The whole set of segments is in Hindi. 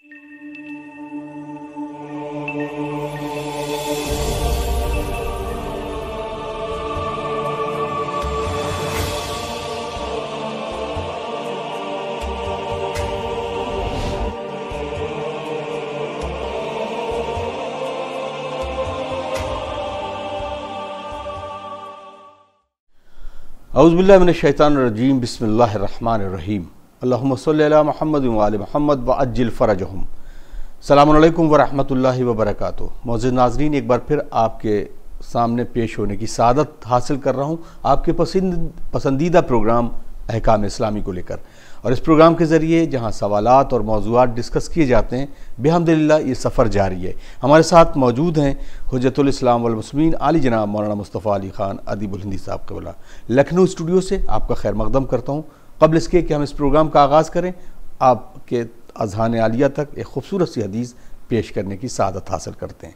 औज़ुबिल्लाहि मिनश्शैतानिर्रजीम बिस्मिल्लाहिर्रहमानिर्रहीम अल्लाहुम्मा सल्लि अला मुहम्मद व आलि मुहम्मद व अज्जिल फ़रजहुम। अस्सलामु अलैकुम व रहमतुल्लाहि व बरकातुहू। मौजूद नाज़रीन, एक बार फिर आपके सामने पेश होने की सादत हासिल कर रहा हूँ आपके पसंदीदा प्रोग्राम अहकाम इस्लामी को लेकर। और इस प्रोग्राम के ज़रिए जहाँ सवालात और मौज़ूआत डिस्कस किए जाते हैं, बिहम्दिल्लाह ये सफ़र जारी है। हमारे साथ मौजूद हैं हुज्जतुल इस्लाम वल मुस्लिमीन आली जनाब मौलाना मुस्तफ़ा अली ख़ान अदीबुल हिंदी साहब क़िबला। लखनऊ स्टूडियो से आपका खैर मक़दम करता हूँ। क़ब्ल इसके कि हम इस प्रोग्राम का आगाज़ करें, आपके अज़हान आलिया तक एक खूबसूरत सी हदीस पेश करने की सादत हासिल करते हैं।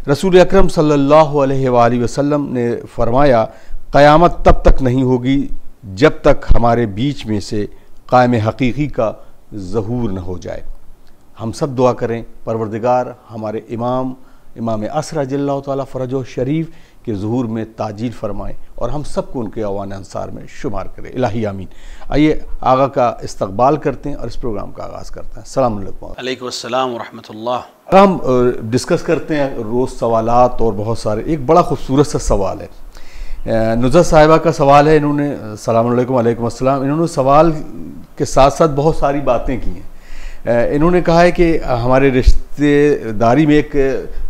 रसूल अकरम सल्लल्लाहु अलैहि वसल्लम ने फरमाया, क़यामत तब तक नहीं होगी जब तक हमारे बीच में से क़ायम हकीकी का ज़हूर न हो जाए। हम सब दुआ करें, परवरदिगार हमारे इमाम असर जल्लल्लाहु ताला फ़रजो शरीफ के ज़हूर में ताजील फरमाएँ और हम सबको उनके अवान अंसार में शुमार करें। इलाही आमीन। आइए आगा का इस्तक़बाल करते हैं और इस प्रोग्राम का आगाज़ करते हैं। अस्सलाम अलैकुम अस्सलाम व रहमतुल्लाह। हम डिस्कस करते हैं रोज़ सवालात और बहुत सारे। एक बड़ा खूबसूरत सा सवाल है, नुज़ा साहिबा का सवाल है। इन्होंने अस्सलाम वालेकुम वालेकुम अस्सलाम। इन्होंने सवाल के साथ साथ बहुत सारी बातें की हैं। इन्होंने कहा है कि हमारे रिश्तेदारी में एक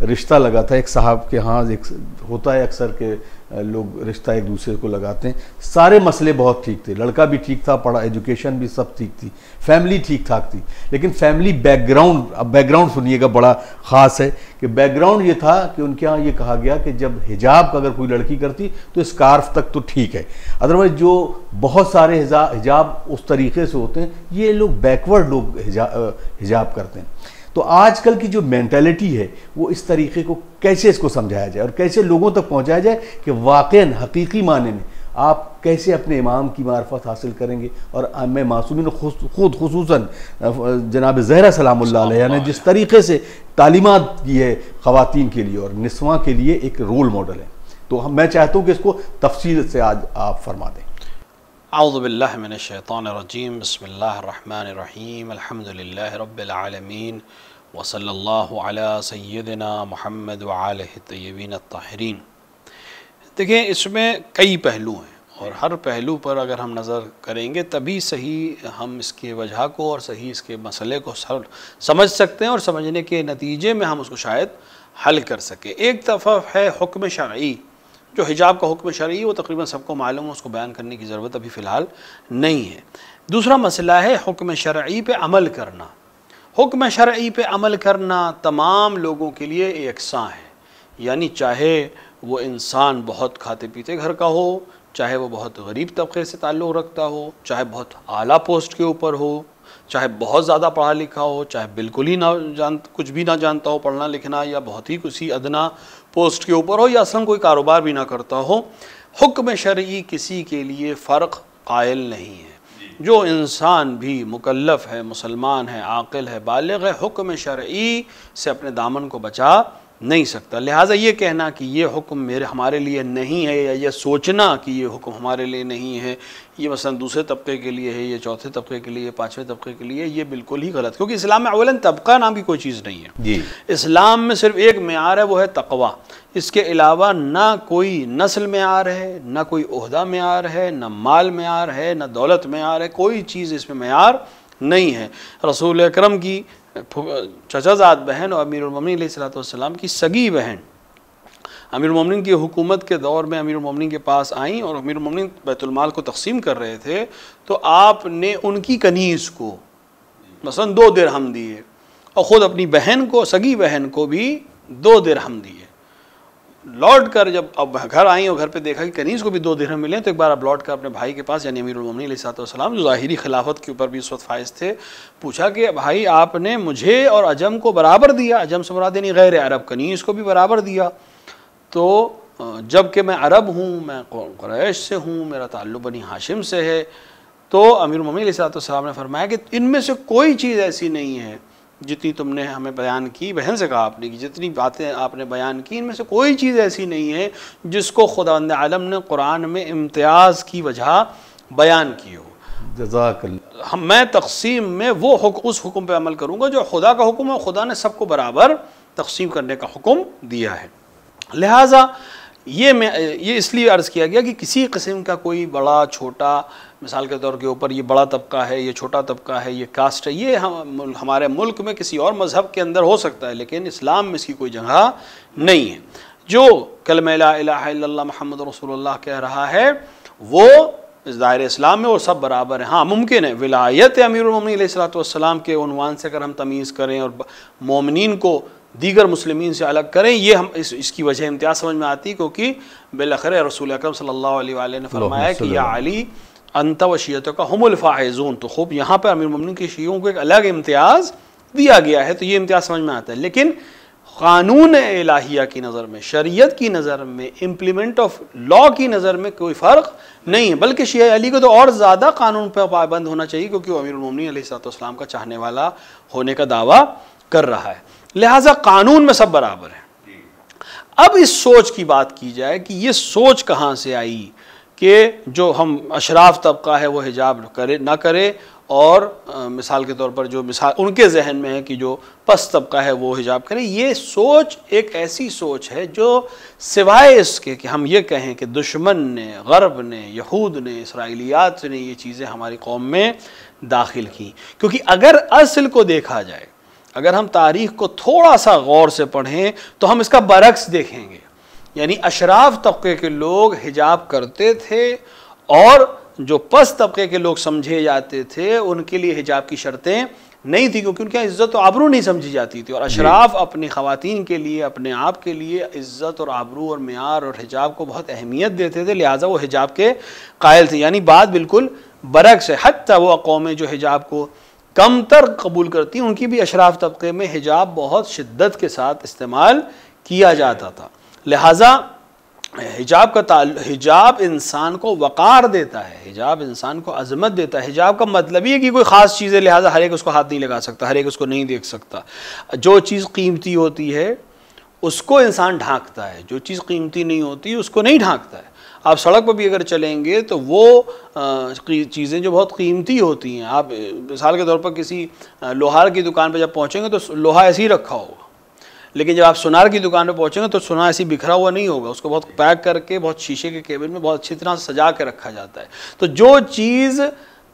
रिश्ता लगा था, एक साहब के यहाँ एक होता है अक्सर के लोग रिश्ता एक दूसरे को लगाते हैं। सारे मसले बहुत ठीक थे, लड़का भी ठीक था, पढ़ा, एजुकेशन भी सब ठीक थी, फैमिली ठीक ठाक थी। लेकिन फैमिली बैकग्राउंड, अब बैकग्राउंड सुनिएगा, बड़ा ख़ास है कि बैकग्राउंड ये था कि उनके यहाँ ये कहा गया कि जब हिजाब का अगर कोई लड़की करती तो स्कार्फ तक तो ठीक है, अदरवाइज जो बहुत सारे हिजाब उस तरीके से होते हैं, ये लोग बैकवर्ड लोग हिजाब करते हैं। तो आजकल की जो मेंटालिटी है वो इस तरीके को कैसे इसको समझाया जाए और कैसे लोगों तक पहुंचाया जाए कि वाक़ईन हकीकी माने में आप कैसे अपने इमाम की मार्फत हासिल करेंगे। और मैं मासूमीन खुद खुसूसन जनाब ज़हरा सलामुल्लाह अलैहा ने जिस तरीके से तालीमात की है ख़वातीन के लिए और निस्वां के लिए, एक रोल मॉडल है। तो मैं चाहता हूँ कि इसको तफसील से आज आप फरमा दें। औज़ु बिल्लाहि मिनश शैतानिर रजीम, बिस्मिल्लाहिर रहमानिर रहीम, अल्हम्दुलिल्लाहि रब्बिल आलमीन व सल्लल्लाहु अला सय्यिदिना मुहम्मद व आलिहि तय्यबीन अत्ताहिरीन। देखिए, इसमें कई पहलू हैं और हर पहलू पर अगर हम नज़र करेंगे तभी सही हम इसके वजह को और सही इसके मसले को समझ सकते हैं और समझने के नतीजे में हम उसको शायद हल कर सकें। एक तरफ है हुक्म शरई, जो हिजाब का हुक्म शरई वो तकरीबन सबको मालूम है, उसको बयान करने की ज़रूरत अभी फ़िलहाल नहीं है। दूसरा मसला है हुक्म शरई पे अमल करना। हुक्म शरई पे अमल करना तमाम लोगों के लिए यकसां है, यानी चाहे वो इंसान बहुत खाते पीते घर का हो, चाहे वो बहुत गरीब तबके से ताल्लुक़ रखता हो, चाहे बहुत आला पोस्ट के ऊपर हो, चाहे बहुत ज़्यादा पढ़ा लिखा हो, चाहे बिल्कुल ही कुछ भी ना जानता हो पढ़ना लिखना, या बहुत ही किसी अदना पोस्ट के ऊपर हो, या असल कोई कारोबार भी ना करता हो। हुक्म शरई किसी के लिए फ़र्क कायल नहीं है। जो इंसान भी मुकल्लफ़ है, मुसलमान है, आक़िल है, बालिग़ है, हुक्म शरई से अपने दामन को बचा नहीं सकता। लिहाजा ये कहना कि ये हुक्म हमारे लिए नहीं है, या ये सोचना कि ये हुक्म हमारे लिए नहीं है, ये मसलन दूसरे तबके के लिए है, ये चौथे तबके के लिए, पाँचवें तबके के लिए, ये बिल्कुल ही गलत। क्योंकि इस्लाम में अवलन तबका नाम की कोई चीज़ नहीं है जी। इस्लाम में सिर्फ एक मेयार है, वो है तक़वा। इसके अलावा ना कोई नस्ल मेयार है, ना कोई ओहदा मेयार है, ना माल मेयार है, ना दौलत मेयार है, कोई चीज़ इसमें मेयार नहीं है। रसूल अकरम की चचाज़ाद बहन और अमीरुल मोमिनीन अलैहिस्सलातु वस्सलाम की सगी बहन अमीरुल मोमिनीन की हुकूमत के दौर में अमीरुल मोमिनीन के पास आई और अमीरुल मोमिनीन बैतुल माल को तकसीम कर रहे थे, तो आपने उनकी कनीज़ को मसलन 2 दिरहम दिए और ख़ुद अपनी बहन को, सगी बहन को भी 2 दिरहम दिए। लौट कर जब अब घर आई और घर पे देखा कि कनीज़ को भी 2 दिरहम मिले, तो एक बार अब लौट कर अपने भाई के पास, यानी अमीरुल मोमिनीन अलैहिस्सलाम जो ज़ाहिरी खिलाफत के ऊपर भी उस वक्त फाइज थे, पूछा कि भाई आपने मुझे और अजम को बराबर दिया, अजम से मुराद यानी गैर अरब, कनीज़ को भी बराबर दिया, तो जबकि मैं अरब हूँ, मैं कुरैश से हूँ, मेरा ताल्लुक़ बनी हाशिम से है। तो अमीरुल मोमिनीन अलैहिस्सलाम ने फरमाया कि इनमें से कोई चीज़ ऐसी नहीं है जितनी तुमने हमें बयान की, बहन से कहा आपने कि जितनी बातें आपने बयान की इनमें से कोई चीज़ ऐसी नहीं है जिसको खुदावंद आलम ने कुरान में इम्तियाज़ की वजह बयान की हो। जज़ाकल्लाह। मैं तक़सीम में वो उस हुक्म पे अमल करूँगा जो खुदा का हुक्म है। खुदा ने सबको बराबर तक़सीम करने का हुक्म दिया है। लिहाजा ये इसलिए अर्ज़ किया गया कि किसी किस्म का कोई बड़ा छोटा, मिसाल के तौर के ऊपर ये बड़ा तबका है, ये छोटा तबका है, ये कास्ट है, ये हमारे मुल्क में किसी और मज़हब के अंदर हो सकता है, लेकिन इस्लाम में इसकी कोई जगह नहीं है। जो कलमा ला इलाहा इल्लल्लाह मुहम्मद रसूलुल्लाह कह रहा है वो इस दायरे इस्लाम में और सब बराबर हैं। हाँ, मुमकिन है विलायत अमीरुल मोमिनीन अलैहिस्सलातु वस्सलाम के उन्वान से अगर हम तमीज़ करें और मोमिनीन को दीगर मुस्लिमीन से अलग करें, ये हम इसकी वजह इम्तियाज़ समझ में आती, क्योंकि बिलखैर रसूल अकरम सल्लल्लाहु अलैहि वसल्लम ने फरमाया कि या अली अंत व शियतों का हुमुल फाइज़ून। तो खूब यहाँ पर अमीरुल मोमिनीन के शियों को एक अलग इम्तियाज़ दिया गया है, तो ये इम्तियाज़ समझ में आता है। लेकिन क़ानून इलाहिया की नज़र में, शरीयत की नज़र में, इम्प्लीमेंट ऑफ लॉ की नज़र में कोई फ़र्क नहीं है, बल्कि शिया अली को तो और ज़्यादा कानून पर पाबंद होना चाहिए, क्योंकि वो अमीरुल मोमिनीन अलैहिस्सलाम का चाहने वाला होने का दावा कर रहा है। लिहाजा कानून में सब बराबर है। अब इस सोच की बात की जाए कि ये सोच कहाँ से आई कि जो हम अशराफ तबका है वो हिजाब करे ना करे, और मिसाल के तौर पर जो मिसाल उनके जहन में है कि जो पस्त तबका है वो हिजाब करे। ये सोच एक ऐसी सोच है जो सिवाय इसके कि हम ये कहें कि दुश्मन ने, गरब ने, यहूद ने, इसराइलियात ने ये चीज़ें हमारी कौम में दाखिल की। क्योंकि अगर असल को देखा जाए, अगर हम तारीख़ को थोड़ा सा गौर से पढ़ें तो हम इसका बरक्स देखेंगे। यानी अशराफ तबके के लोग हिजाब करते थे और जो पस्त तबके के लोग समझे जाते थे उनके लिए हिजाब की शर्तें नहीं थी, क्योंकि उनके यहाँ इज़्ज़त और आबरू नहीं समझी जाती थी। और अशराफ अपनी ख़वातीन के लिए, अपने आप के लिए इज़्ज़त और आबरू और मेयार और हिजाब को बहुत अहमियत देते थे, लिहाजा वो हिजाब के कायल थे। यानी बात बिल्कुल बरक्स है। हत्ता वो कौमें जो हिजाब को कम तर कबूल करती, उनकी भी अशराफ तबके में हिजाब बहुत शिद्दत के साथ इस्तेमाल किया जाता था। लिहाजा हिजाब इंसान को वक़ार देता है, हिजाब इंसान को अज़मत देता है। हिजाब का मतलब ही है कि कोई ख़ास चीज़ है, लिहाजा हर एक उसको हाथ नहीं लगा सकता, हर एक उसको नहीं देख सकता। जो चीज़ कीमती होती है उसको इंसान ढांकता है, जो चीज़ कीमती नहीं होती उसको नहीं ढांकता है। आप सड़क पर भी अगर चलेंगे तो वो चीज़ें जो बहुत कीमती होती हैं, आप मिसाल के तौर पर किसी लोहार की दुकान पर जब पहुँचेंगे तो लोहा ऐसे ही रखा होगा, लेकिन जब आप सुनार की दुकान पे पहुँचेंगे तो सुनार ऐसी बिखरा हुआ नहीं होगा, उसको बहुत पैक करके बहुत शीशे के केबिन में बहुत अच्छी तरह से सजा के रखा जाता है। तो जो चीज़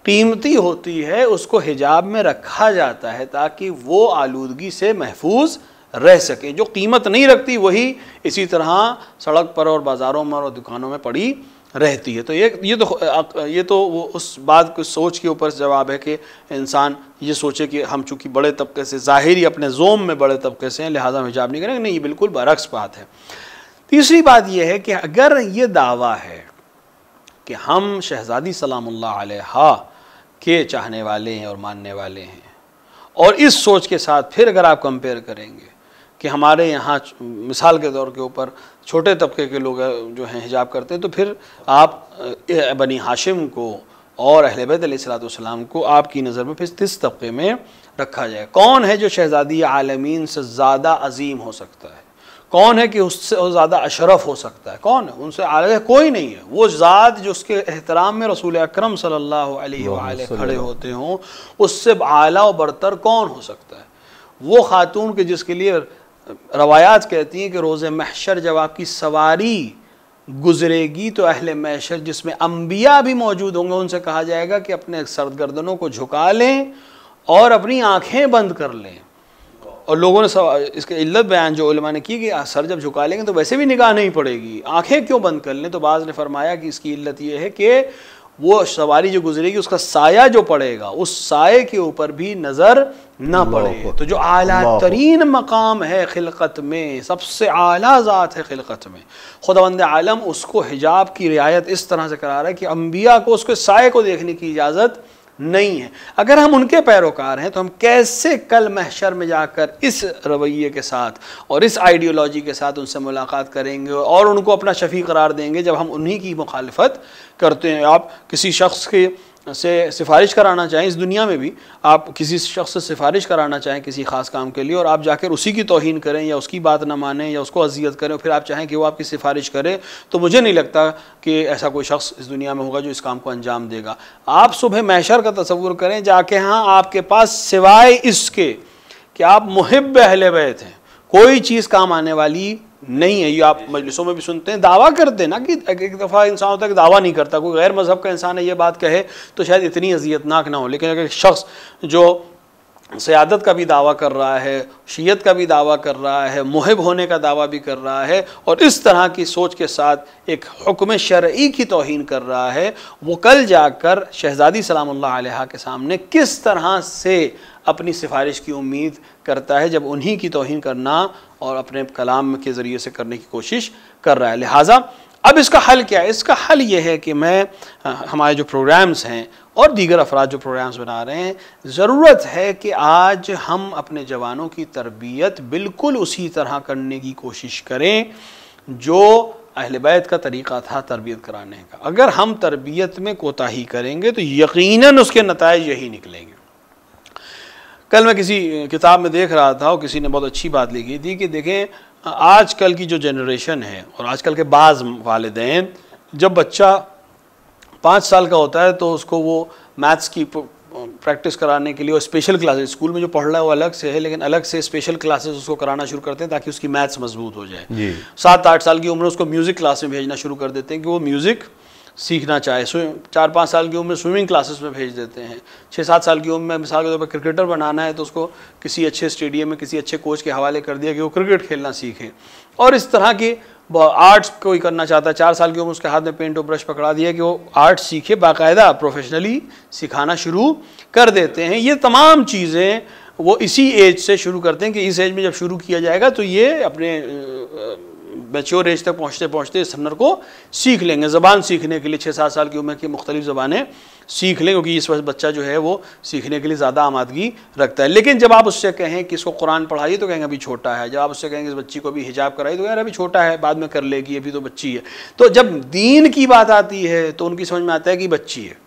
कीमती होती है उसको हिजाब में रखा जाता है ताकि वो आलूदगी से महफूज रह सके। जो कीमत नहीं रखती वही इसी तरह सड़क पर और बाज़ारों में और दुकानों में पड़ी रहती है। तो ये तो वो उस बात को सोच के ऊपर जवाब है कि इंसान ये सोचे कि हम चूँकि बड़े तबके से, ज़ाहिरी अपने जोम में बड़े तबके से हैं, लिहाजा हम हिजाब नहीं करेंगे। नहीं, ये बिल्कुल बरक्स बात है। तीसरी बात यह है कि अगर ये दावा है कि हम शहज़ादी सलामुल्लाह अलैहा के चाहने वाले हैं और मानने वाले हैं, और इस सोच के साथ फिर अगर आप कंपेयर करेंगे कि हमारे यहाँ मिसाल के तौर के ऊपर छोटे तबके के लोग जो हैं हिजाब करते हैं, तो फिर आप बनी हाशिम को और अहले बैत अलैहिस्सलाम को आपकी नज़र में फिर इस तबके में रखा जाए। कौन है जो शहज़ादी आलमीन से ज़्यादा अजीम हो सकता है? कौन है कि उससे ज़्यादा अशरफ हो सकता है? कौन है? उनसे आला कोई नहीं है। वो ज़ात जो उसके एहतराम में रसूल अकरम सल्लल्लाहु अलैहि वसल्लम खड़े होते हों, उससे आला और बरतर कौन हो सकता है? वो खातून के जिसके लिए रवायात कहती हैं कि रोज़े महशर जब आपकी सवारी गुजरेगी तो अहले महशर जिसमें अम्बिया भी मौजूद होंगे उनसे कहा जाएगा कि अपने सरगर्दनों को झुका लें और अपनी आँखें बंद कर लें। और लोगों ने इसके इल्लत बयान जो उलमा ने की कि सर जब झुका लेंगे तो वैसे भी निगाह नहीं पड़ेगी, आँखें क्यों बंद कर लें? तो बाज़ ने फरमाया कि इसकी इल्लत ये है कि वो सवारी जो गुजरेगी उसका साया जो पड़ेगा उस साये के ऊपर भी नज़र न पड़े। तो जो आला तरीन मकाम है खिलकत में, सबसे आला ज़ात है खिलकत में, खुदावंद आलम उसको हिजाब की रियायत इस तरह से करा रहा है कि अम्बिया को उसके साये को देखने की इजाज़त नहीं है। अगर हम उनके पैरोकार हैं तो हम कैसे कल महशर में जाकर इस रवैये के साथ और इस आइडियोलॉजी के साथ उनसे मुलाकात करेंगे और उनको अपना शफी करार देंगे जब हम उन्हीं की मुखालिफत करते हैं। आप किसी शख्स के से सिफारिश कराना चाहें, इस दुनिया में भी आप किसी शख्स से सिफारिश कराना चाहें किसी ख़ास काम के लिए, और आप जाकर उसी की तौहीन करें या उसकी बात ना मानें या उसको अजियत करें और फिर आप चाहें कि वो आपकी सिफारिश करे, तो मुझे नहीं लगता कि ऐसा कोई शख्स इस दुनिया में होगा जो इस काम को अंजाम देगा। आप सुबह महशर का तसव्वुर करें, जाके हाँ आपके पास सिवाय इसके कि आप मुहिब अहले बैत हैं कोई चीज़ काम आने वाली नहीं है। ये आप मजलिसों में भी सुनते हैं, दावा करते हैं ना कि एक दफ़ा इंसान होता है कि दावा नहीं करता, कोई गैर मज़हब का इंसान है ये बात कहे तो शायद इतनी अजियतनाक ना हो, लेकिन अगर शख्स जो सियादत का भी दावा कर रहा है, शियत का भी दावा कर रहा है, मुहिब होने का दावा भी कर रहा है और इस तरह की सोच के साथ एक हुक्म शरई की तौहीन कर रहा है, वो कल जाकर शहज़ादी सलामुल्लाह अलैहा के सामने किस तरह से अपनी सिफारिश की उम्मीद करता है जब उन्हीं की तौहीन करना और अपने कलाम के ज़रिए से करने की कोशिश कर रहा है। लिहाजा अब इसका हल क्या है? इसका हल ये है कि मैं हमारे जो प्रोग्राम्स हैं और दीगर अफराद जो प्रोग्राम्स बना रहे हैं, ज़रूरत है कि आज हम अपने जवानों की तरबियत बिल्कुल उसी तरह करने की कोशिश करें जो अहले बैत का तरीक़ा था तरबियत कराने का। अगर हम तरबियत में कोताही करेंगे तो यकीनन उसके नताइज यही निकलेंगे। कल मैं किसी किताब में देख रहा था और किसी ने बहुत अच्छी बात लिखी थी कि देखें आजकल की जो जनरेशन है और आजकल के बाज़ वालिदैन, जब बच्चा 5 साल का होता है तो उसको वो मैथ्स की प्रैक्टिस कराने के लिए और स्पेशल क्लासेस, स्कूल में जो पढ़ रहा है वो अलग से है, लेकिन अलग से स्पेशल क्लासेस उसको कराना शुरू करते हैं ताकि उसकी मैथ्स मजबूत हो जाए। 7-8 साल की उम्र उसको म्यूज़िक क्लास में भेजना शुरू कर देते हैं कि वो म्यूज़िक सीखना चाहे। 4-5 साल की उम्र में स्विमिंग क्लासेस में भेज देते हैं। 6-7 साल की उम्र में मिसाल के तौर पर क्रिकेटर बनाना है तो उसको किसी अच्छे स्टेडियम में किसी अच्छे कोच के हवाले कर दिया कि वो क्रिकेट खेलना सीखे। और इस तरह की आर्ट्स कोई करना चाहता है, 4 साल की उम्र उसके हाथ में पेंट और ब्रश पकड़ा दिया कि वो आर्ट सीखे, बाकायदा प्रोफेशनली सिखाना शुरू कर देते हैं। ये तमाम चीज़ें वो इसी एज से शुरू करते हैं कि इस एज में जब शुरू किया जाएगा तो ये अपने मैच्योर एज तक पहुँचते पहुँचते इस हुनर को सीख लेंगे। ज़बान सीखने के लिए 6-7 साल की उम्र की मुख्तलिफ ज़बानें सीख लें, क्योंकि इस वक्त बच्चा जो है वो सीखने के लिए ज़्यादा आमादगी रखता है। लेकिन जब आप उससे कहें कि इसको कुरान पढ़ाइए तो कहेंगे अभी छोटा है। जब आप उससे कहेंगे इस बच्ची को भी हिजाब कराइए तो कहेंगे अभी छोटा है, बाद में कर लेगी, अभी तो बच्ची है। तो जब दीन की बात आती है तो उनकी समझ में आता है कि बच्ची है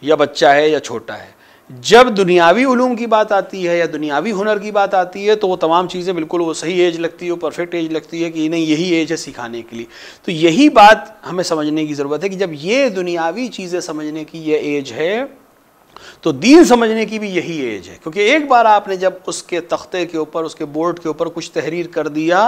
या बच्चा है या छोटा है। जब दुनियावी उलूम की बात आती है या दुनियावी हुनर की बात आती है तो वो तमाम चीज़ें बिल्कुल वो सही एज लगती है, वो परफेक्ट एज लगती है कि नहीं यही एज है सिखाने के लिए। तो यही बात हमें समझने की ज़रूरत है कि जब ये दुनियावी चीज़ें समझने की ये एज है तो दीन समझने की भी यही एज है। क्योंकि एक बार आपने जब उसके तख्ते के ऊपर, उसके बोर्ड के ऊपर कुछ तहरीर कर दिया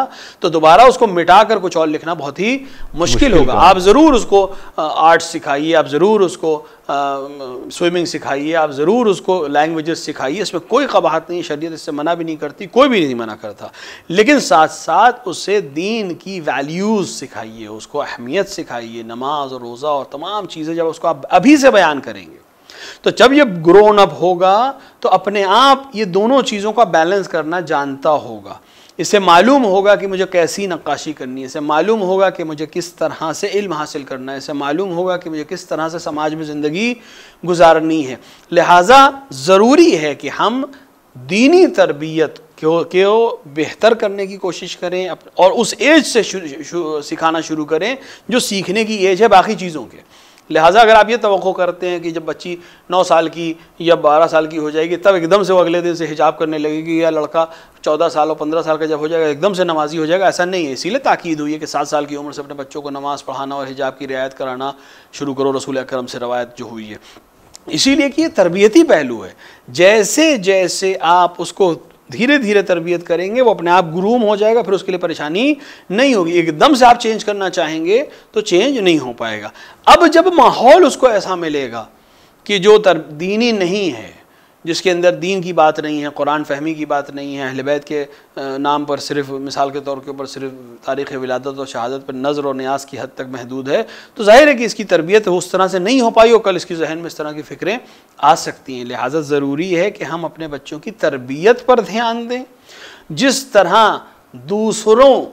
तो दोबारा उसको मिटा कर कुछ और लिखना बहुत ही मुश्किल होगा। आप ज़रूर उसको आर्ट सिखाइए, आप ज़रूर उसको स्विमिंग सिखाइए, आप ज़रूर उसको लैंग्वेजेस सिखाइए, इसमें कोई कबाहत नहीं, शरीयत इससे मना भी नहीं करती, कोई भी नहीं मना करता। लेकिन साथ साथ उसे दीन की वैल्यूज़ सिखाइए, उसको अहमियत सिखाइए। नमाज और रोज़ा और तमाम चीज़ें जब उसको आप अभी से बयान करेंगे तो जब ये ग्रोन अप होगा तो अपने आप ये दोनों चीज़ों का बैलेंस करना जानता होगा। इसे मालूम होगा कि मुझे कैसी नक्काशी करनी है, इसे मालूम होगा कि मुझे किस तरह से इल्म हासिल करना है, इसे मालूम होगा कि मुझे किस तरह से समाज में ज़िंदगी गुजारनी है। लिहाजा ज़रूरी है कि हम दीनी तरबियत को बेहतर करने की कोशिश करें और उस एज से सिखाना शुरू करें जो सीखने की एज है बाकी चीज़ों के। लिहाजा अगर आप ये तवक्को करते हैं कि जब बच्ची 9 साल की या 12 साल की हो जाएगी तब एकदम से वो अगले दिन से हिजाब करने लगेगी, या लड़का 14 साल और 15 साल का जब हो जाएगा एकदम से नमाजी हो जाएगा, ऐसा नहीं है। इसीलिए ताकीद हुई है कि 7 साल की उम्र से अपने बच्चों को नमाज़ पढ़ाना और हिजाब की रियायत कराना शुरू करो, रसूल अकरम से रवायत जो हुई है। इसीलिए कि ये तरबियती पहलू है। जैसे जैसे आप उसको धीरे धीरे तरबियत करेंगे वो अपने आप ग्रूम हो जाएगा, फिर उसके लिए परेशानी नहीं होगी। एकदम से आप चेंज करना चाहेंगे तो चेंज नहीं हो पाएगा। अब जब माहौल उसको ऐसा मिलेगा कि जो दीनी नहीं है, जिसके अंदर दीन की बात नहीं है, कुरान फहमी की बात नहीं है, अहले बैत के नाम पर सिर्फ मिसाल के तौर के ऊपर सिर्फ तारीख़ विलादत और शहादत पर नज़र और न्यास की हद तक महदूद है, तो जाहिर है कि इसकी तरबियत उस तरह से नहीं हो पाई और कल इसकी जहन में इस तरह की फ़िक्रें आ सकती हैं। लिहाजा ज़रूरी है कि हम अपने बच्चों की तरबियत पर ध्यान दें। जिस तरह दूसरों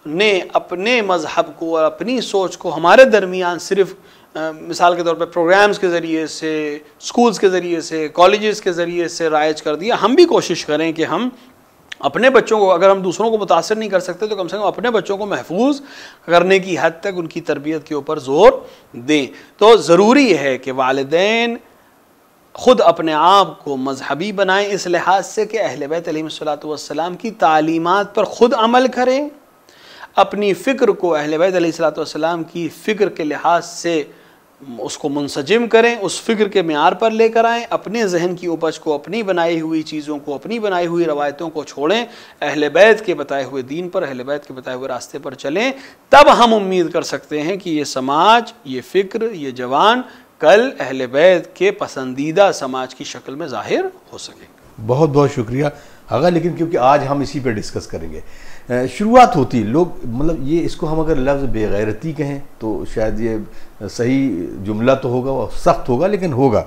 ने अपने मज़हब को और अपनी सोच को हमारे दरमियान सिर्फ मिसाल के तौर पर प्रोग्राम्स के ज़रिए से, स्कूल्स के ज़रिए से, कॉलेजेस के ज़रिए से राइज कर दिया, हम भी कोशिश करें कि हम अपने बच्चों को, अगर हम दूसरों को मुतासर नहीं कर सकते तो कम से कम अपने बच्चों को महफूज करने की हद तक उनकी तरबियत के ऊपर ज़ोर दें। तो ज़रूरी है कि वालिदैन ख़ुद अपने आप को मजहबी बनाएं इस लिहाज से कि अहले बैत अलैहिस्सलातु वस्सलाम की तालीमात पर ख़ुद अमल करें, अपनी फ़िक्र को अहले बैत अलैहिस्सलातु वस्सलाम की फ़िक्र के लिहाज से उसको मुंसजिम करें, उस फ़िक्र के मियार पर लेकर आएँ, अपने जहन की उपज को, अपनी बनाई हुई चीज़ों को, अपनी बनाई हुई रवायतों को छोड़ें, अहले बैत के बताए हुए दीन पर, अहले बैत के बताए हुए रास्ते पर चलें। तब हम उम्मीद कर सकते हैं कि ये समाज, ये फ़िक्र, ये जवान कल अहले बैत के पसंदीदा समाज की शक्ल में ज़ाहिर हो सके। बहुत बहुत शुक्रिया आगा। लेकिन क्योंकि आज हम इसी पे डिस्कस करेंगे, शुरुआत होती लोग, मतलब ये इसको हम अगर लफ्ज़ बेगैरती कहें तो शायद ये सही जुमला तो होगा, और सख्त होगा लेकिन होगा।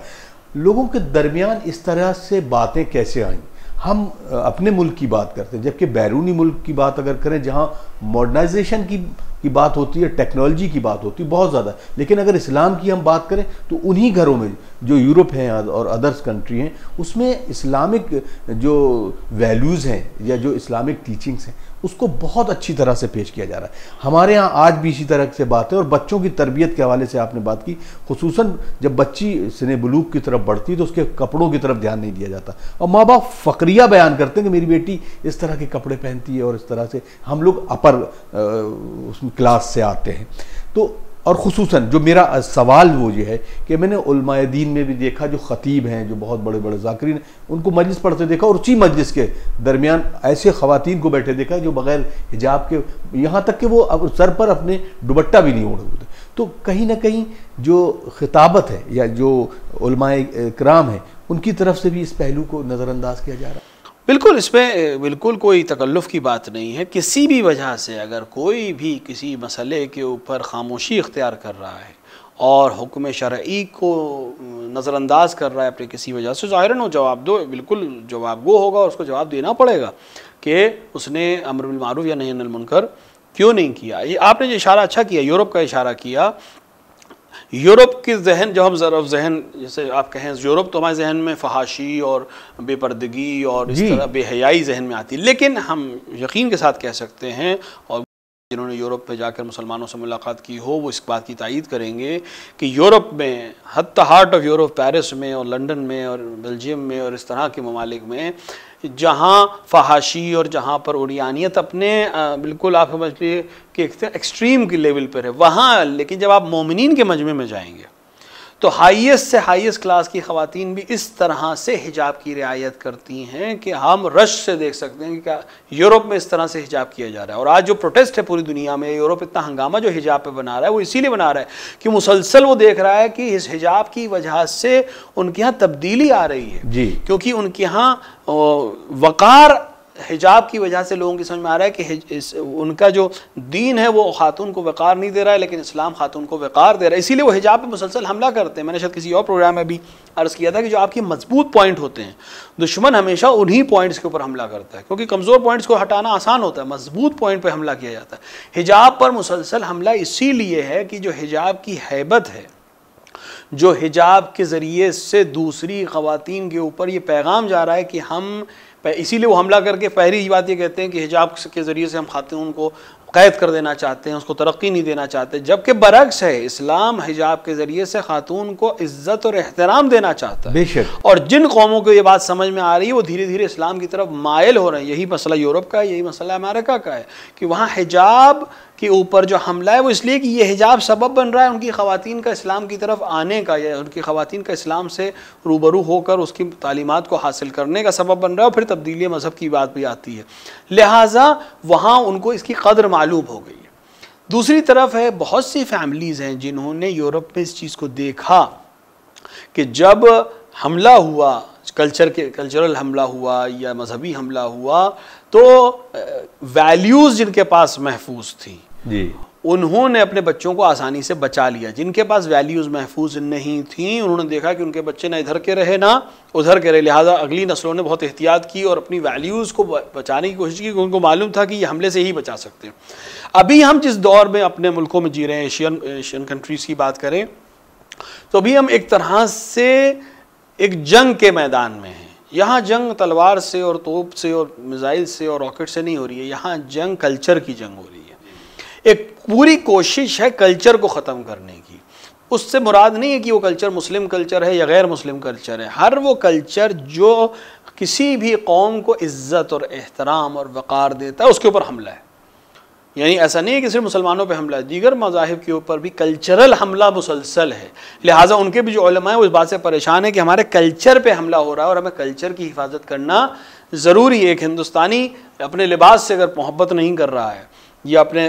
लोगों के दरमियान इस तरह से बातें कैसे आईं? हम अपने मुल्क की बात करते हैं, जबकि बैरूनी मुल्क की बात अगर करें जहाँ मॉडर्नाइजेशन की बात होती है, टेक्नोलॉजी की बात होती है बहुत ज़्यादा, लेकिन अगर इस्लाम की हम बात करें तो उन्हीं घरों में जो यूरोप हैं और अदर्स कंट्री हैं उसमें इस्लामिक जो वैल्यूज़ हैं या जो इस्लामिक टीचिंग्स हैं उसको बहुत अच्छी तरह से पेश किया जा रहा है। हमारे यहाँ आज भी इसी तरह से बात है। और बच्चों की तरबियत के हवाले से आपने बात की, खुसूसन जब बच्ची सिने बुलूग की तरफ बढ़ती है तो उसके कपड़ों की तरफ ध्यान नहीं दिया जाता, और माँ बाप फ़क्रिया बयान करते हैं कि मेरी बेटी इस तरह के कपड़े पहनती है और इस तरह से। हम लोग अपर उसमें क्लास से आते हैं तो, और ख़ुसूसन जो मेरा सवाल वो ये है कि मैंने उलमाए दीन में भी देखा, जो ख़तीब हैं, जो बहुत बड़े बड़े ज़ाकिरीन, उनको मजलिस पढ़ते देखा, और उसी मजलिस के दरमियान ऐसे ख़वातीन को बैठे देखा जो बग़ैर हिजाब के, यहाँ तक कि वो अब सर पर अपने दुपट्टा भी नहीं ओढ़े होते। तो कहीं ना कहीं जो खिताबत है या जो उलमाए किराम है उनकी तरफ से भी इस पहलू को नज़रअंदाज किया जा रहा है। बिल्कुल, इसमें बिल्कुल कोई तकल्लुफ़ की बात नहीं है। किसी भी वजह से अगर कोई भी किसी मसले के ऊपर खामोशी इख्तियार कर रहा है और हुक्म शरई को नज़रअंदाज कर रहा है अपनी किसी वजह से, ज़ाहिरन वो जवाब दो, बिल्कुल जवाबगो होगा और उसको जवाब देना पड़ेगा कि उसने अम्र बिल मारूफ़ या नही अनिल मुनकर क्यों नहीं किया। ये आपने जो इशारा अच्छा किया, यूरोप का इशारा किया। यूरोप के जहन, जब हम ज़रा जहन जैसे आप कहें यूरोप, तो हमारे जहन में फहाशी और बेपर्दगी और इस तरह बेहयाई जहन में आती है। लेकिन हम यकीन के साथ कह सकते हैं, और जिन्होंने यूरोप में जाकर मुसलमानों से मुलाकात की हो वो इस बात की तायीद करेंगे कि यूरोप में, हत्ता हार्ट ऑफ यूरोप, पेरिस में और लंदन में और बेल्जियम में और इस तरह के ममालिक में जहाँ फहाशी और जहाँ पर उरियानियत अपने बिल्कुल आप समझ लीजिए कि एक्सट्रीम के लेवल पर है वहाँ, लेकिन जब आप मोमिनीन के मजमे में जाएंगे तो हाईएस्ट से हाईएस्ट क्लास की ख़वातीन भी इस तरह से हिजाब की रियायत करती हैं कि हम रश से देख सकते हैं कि क्या यूरोप में इस तरह से हिजाब किया जा रहा है। और आज जो प्रोटेस्ट है पूरी दुनिया में, यूरोप इतना हंगामा जो हिजाब पे बना रहा है वो इसीलिए बना रहा है कि मुसलसल वो देख रहा है कि इस हिजाब की वजह से उनके यहाँ तब्दीली आ रही है जी, क्योंकि उनके यहाँ वक़ार हिजाब की वजह से लोगों की समझ में आ रहा है कि उनका जो दीन है वो खातून को वक़ार नहीं दे रहा है, लेकिन इस्लाम खातून को वक़ार दे रहा है। इसीलिए वो हिजाब पे मुसलसल हमला करते हैं। मैंने शायद किसी और प्रोग्राम में भी अर्ज़ किया था कि जो आपकी मजबूत पॉइंट होते हैं, दुश्मन हमेशा उन्हीं पॉइंट्स के ऊपर हमला करता है, क्योंकि कमज़ोर पॉइंट्स को हटाना आसान होता है, मजबूत पॉइंट पर हमला किया जाता है। हिजाब पर मुसलसल हमला इसीलिए है कि जो हिजाब की हैबत है, जो हिजाब के ज़रिए से दूसरी ख़वातीन के ऊपर ये पैगाम जा रहा है कि हम, इसीलिए वो हमला करके पहली बात ये कहते हैं कि हिजाब के ज़रिए से हम खातून को कैद कर देना चाहते हैं, उसको तरक्की नहीं देना चाहते, जबकि बरक्स है, इस्लाम हिजाब के ज़रिए से खातून को इज़्ज़त और एहतराम देना चाहता है बेशक। और जिन कौमों को ये बात समझ में आ रही है वो धीरे धीरे इस्लाम की तरफ मायल हो रहे हैं। यही मसला यूरोप का है, यही मसला अमेरिका का है कि वहाँ हिजाब के ऊपर जो हमला है वो इसलिए कि ये हिजाब सबब बन रहा है उनकी ख़वातीन का इस्लाम की तरफ आने का, या उनकी ख़वातीन का इस्लाम से रूबरू होकर उसकी तालीमात को हासिल करने का सबब बन रहा है। और फिर तब्दीली मज़हब की बात भी आती है, लिहाजा वहाँ उनको इसकी कदर मालूम हो गई है। दूसरी तरफ है, बहुत सी फैमिलीज़ हैं जिन्होंने यूरोप में इस चीज़ को देखा कि जब हमला हुआ, कल्चरल हमला हुआ या मजहबी हमला हुआ, तो वैल्यूज़ जिनके पास महफूज थी जी, उन्होंने अपने बच्चों को आसानी से बचा लिया। जिनके पास वैल्यूज़ महफूज नहीं थी, उन्होंने देखा कि उनके बच्चे ना इधर के रहे ना उधर के रहे, लिहाजा अगली नस्लों ने बहुत एहतियात की और अपनी वैल्यूज़ को बचाने की कोशिश की, क्योंकि उनको मालूम था कि ये हमले से ही बचा सकते हैं। अभी हम जिस दौर में अपने मुल्कों में जी रहे हैं, एशियन कंट्रीज़ की बात करें तो अभी हम एक तरह से एक जंग के मैदान में हैं। यहाँ जंग तलवार से और तोप से और मिसाइल से और रॉकेट से नहीं हो रही है, यहाँ जंग कल्चर की जंग हो रही है। एक पूरी कोशिश है कल्चर को ख़त्म करने की। उससे मुराद नहीं है कि वो कल्चर मुस्लिम कल्चर है या गैर मुस्लिम कल्चर है। हर वो कल्चर जो किसी भी कौम को इज़्ज़त और एहतराम और वक़ार देता है उसके ऊपर हमला है। यानी ऐसा नहीं है कि सिर्फ मुसलमानों पे हमला है, दीगर मज़ाहिब के ऊपर भी कल्चरल हमला मुसलसल है। लिहाजा उनके भी जो उलमा हैं वो इस बात से परेशान है कि हमारे कल्चर पे हमला हो रहा है और हमें कल्चर की हिफाजत करना ज़रूरी है। एक हिंदुस्तानी अपने लिबास से अगर मोहब्बत नहीं कर रहा है या अपने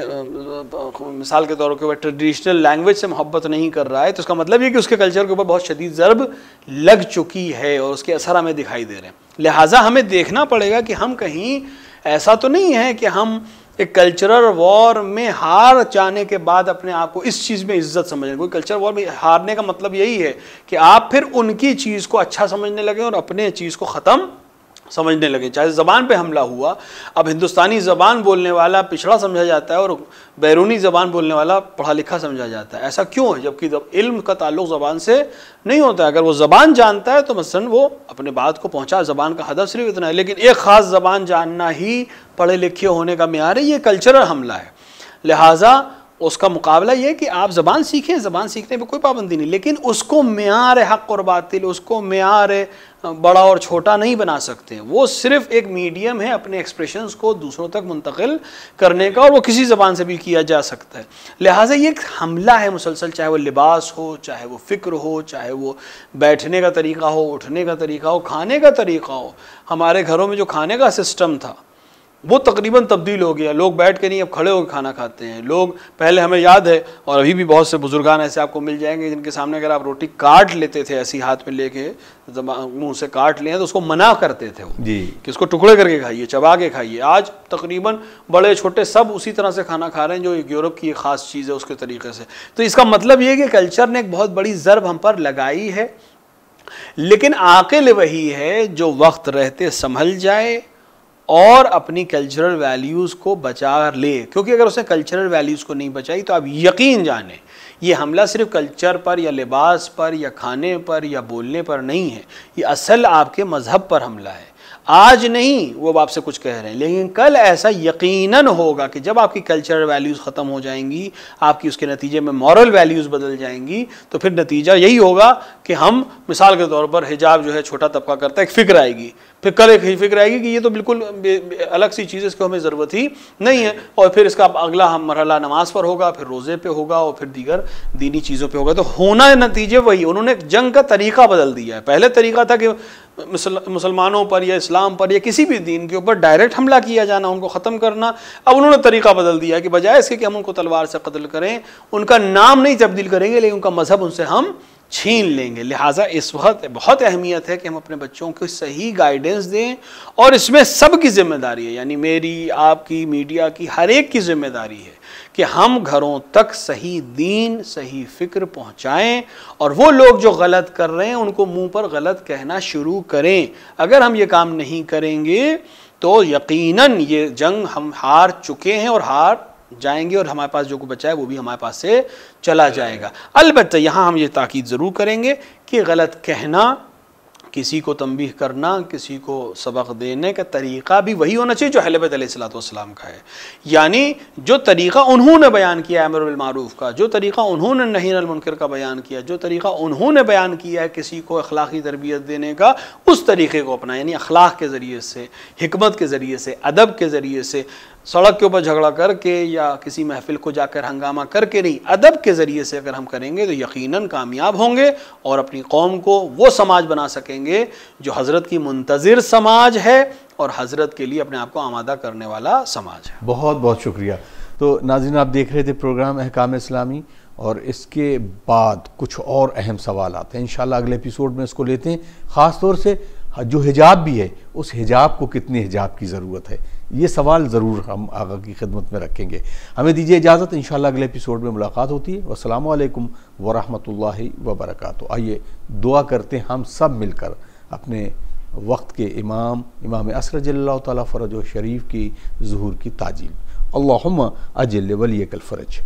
मिसाल के तौर पर ट्रेडिशनल लैंग्वेज से मोहब्बत नहीं कर रहा है, तो उसका मतलब ये कि उसके कल्चर के ऊपर बहुत शदीद ज़रब लग चुकी है और उसके असर हमें दिखाई दे रहे हैं। लिहाजा हमें देखना पड़ेगा कि हम कहीं ऐसा तो नहीं है कि हम एक कल्चरल वॉर में हार जाने के बाद अपने आप को इस चीज़ में इज्जत समझें। कोई कल्चरल वॉर में हारने का मतलब यही है कि आप फिर उनकी चीज़ को अच्छा समझने लगे और अपने चीज़ को ख़त्म समझने लगे। चाहे ज़बान पे हमला हुआ, अब हिंदुस्तानी ज़बान बोलने वाला पिछड़ा समझा जाता है और बैरूनी ज़बान बोलने वाला पढ़ा लिखा समझा जाता है। ऐसा क्यों है? जबकि जब इल्म का ताल्लुक़ ज़बान से नहीं होता है। अगर वो ज़बान जानता है तो मसलन वो अपने बात को पहुँचा, ज़बान का हदफ सिर्फ इतना है, लेकिन एक ख़ास ज़बान जानना ही पढ़े लिखे होने का मेयार है, ये कल्चरल हमला है। लिहाजा उसका मुकाबला ये है कि आप ज़बान सीखें, ज़बान सीखने पे कोई पाबंदी नहीं, लेकिन उसको मेयार हक़ और बातिल, उसको मेयार बड़ा और छोटा नहीं बना सकते। वो सिर्फ एक मीडियम है अपने एक्सप्रेशंस को दूसरों तक मुंतकिल करने का, और वो किसी ज़बान से भी किया जा सकता है। लिहाजा ये एक हमला है मुसलसल, चाहे वो लिबास हो, चाहे वो फ़िक्र हो, चाहे वो बैठने का तरीक़ा हो, उठने का तरीक़ा हो, खाने का तरीक़ा हो। हमारे घरों में जो खाने का सिस्टम था वो तकरीबन तब्दील हो गया। लोग बैठ के नहीं, अब खड़े होकर खाना खाते हैं। लोग पहले, हमें याद है और अभी भी बहुत से बुजुर्गान ऐसे आपको मिल जाएंगे जिनके सामने अगर आप रोटी काट लेते थे ऐसी हाथ में लेके, मुंह से काट लें, तो उसको मना करते थे वो जी कि उसको टुकड़े करके खाइए, चबा के खाइए। आज तकरीबन बड़े छोटे सब उसी तरह से खाना खा रहे हैं जो यूरोप की एक ख़ास चीज़ है उसके तरीके से। तो इसका मतलब ये है कि कल्चर ने एक बहुत बड़ी ज़रब हम पर लगाई है, लेकिन आकिल वही है जो वक्त रहते संभल जाए और अपनी कल्चरल वैल्यूज़ को बचा ले। क्योंकि अगर उसने कल्चरल वैल्यूज़ को नहीं बचाई तो आप यकीन जाने ये हमला सिर्फ कल्चर पर या लिबास पर या खाने पर या बोलने पर नहीं है, ये असल आपके मज़हब पर हमला है। आज नहीं वो आपसे कुछ कह रहे हैं, लेकिन कल ऐसा यकीनन होगा कि जब आपकी कल्चरल वैल्यूज़ ख़त्म हो जाएंगी, आपकी उसके नतीजे में मॉरल वैल्यूज़ बदल जाएंगी, तो फिर नतीजा यही होगा कि हम मिसाल के तौर पर हिजाब जो है छोटा तबका करता है, एक फ़िक्र आएगी, फिर कल एक फिक्र आएगी कि ये तो बिल्कुल अलग सी चीज़ है, इसको हमें ज़रूरत ही नहीं है, और फिर इसका अगला हम मरहला नमाज पर होगा, फिर रोज़े पे होगा और फिर दीगर दीनी चीज़ों पे होगा। तो होना नतीजे वही, उन्होंने जंग का तरीक़ा बदल दिया है। पहले तरीक़ा था कि मुसलमानों पर या इस्लाम पर या किसी भी दीन के ऊपर डायरेक्ट हमला किया जाना, उनको ख़त्म करना। अब उन्होंने तरीक़ा बदल दिया कि बजाय इसके कि हम उनको तलवार से कत्ल करें, उनका नाम नहीं तब्दील करेंगे लेकिन उनका मज़हब उनसे हम छीन लेंगे। लिहाजा इस वक्त बहुत अहमियत है कि हम अपने बच्चों को सही गाइडेंस दें, और इसमें सब की जिम्मेदारी है, यानी मेरी, आपकी, मीडिया की, हर एक की जिम्मेदारी है कि हम घरों तक सही दीन, सही फ़िक्र पहुँचाएँ, और वो लोग जो गलत कर रहे हैं उनको मुंह पर गलत कहना शुरू करें। अगर हम ये काम नहीं करेंगे तो यकीनन ये जंग हम हार चुके हैं और हार जाएंगे, और हमारे पास जो कुछ बचा है वो भी हमारे पास से चला जाएगा। अलबत्ता यहाँ हम ये ताकीद ज़रूर करेंगे कि गलत कहना, किसी को तंबीह करना, किसी को सबक देने का तरीक़ा भी वही होना चाहिए जो अहले बैत अलैहिस्सलाम का है। यानी जो तरीक़ा उन्होंने बयान किया अमर बिल मारूफ़ का, जो तरीक़ा उन्होंने नही अनिल मुनकर का बयान किया, जो तरीक़ा उन्होंने बयान किया है किसी को अखलाक़ी तरबियत देने का, उस तरीक़े को अपना, यानी अखलाक़ के ज़रिए से, हिकमत के ज़रिए से, अदब के ज़रिए से, सड़क के ऊपर झगड़ा करके या किसी महफिल को जाकर हंगामा करके नहीं, अदब के ज़रिए से अगर हम करेंगे तो यकीनन कामयाब होंगे और अपनी कौम को वो समाज बना सकेंगे जो हज़रत की मुंतज़िर समाज है और हज़रत के लिए अपने आप को आमादा करने वाला समाज है। बहुत बहुत शुक्रिया। तो नाज़रीन, आप देख रहे थे प्रोग्राम अहकाम इस्लामी, और इसके बाद कुछ और अहम सवाल आते हैं। इंशाल्लाह अगले एपिसोड में इसको लेते हैं। ख़ास तौर से जो हिजाब भी है, उस हिजाब को कितने हिजाब की ज़रूरत है, ये सवाल ज़रूर हम आगा की खिदमत में रखेंगे। हमें दीजिए इजाज़त, इंशाल्लाह अगले एपिसोड में मुलाकात होती है। वस्सलामु अलैकुम वरहमतुल्लाहि वबरकातुहू। आइए दुआ करते हैं हम सब मिलकर अपने वक्त के इमाम असर जल्लल्लाहु तआला फ़रज शरीफ की ज़ुहूर की ताजील। अल्लाहुम्मा अजिल वलियकल फ़रज।